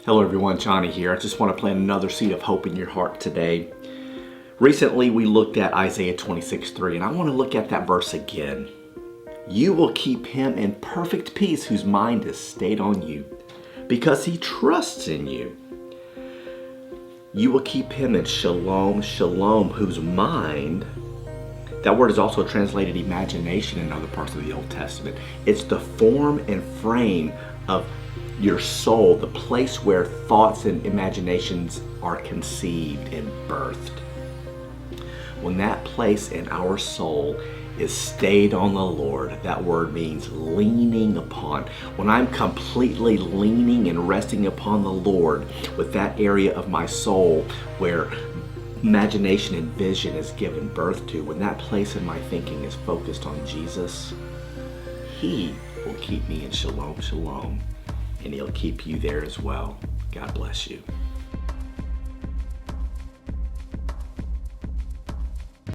Hello everyone, Johnny here. I just want to plant another seed of hope in your heart today. Recently we looked at Isaiah 26:3, and I want to look at that verse again. You will keep him in perfect peace whose mind is stayed on you, because he trusts in you. You will keep him in shalom, shalom, whose mind, that word is also translated imagination in other parts of the Old Testament. It's the form and frame of your soul, the place where thoughts and imaginations are conceived and birthed. When that place in our soul is stayed on the Lord, that word means leaning upon. When I'm completely leaning and resting upon the Lord with that area of my soul where imagination and vision is given birth to, when that place in my thinking is focused on Jesus, he will keep me in shalom, shalom. And he'll keep you there as well. God bless you.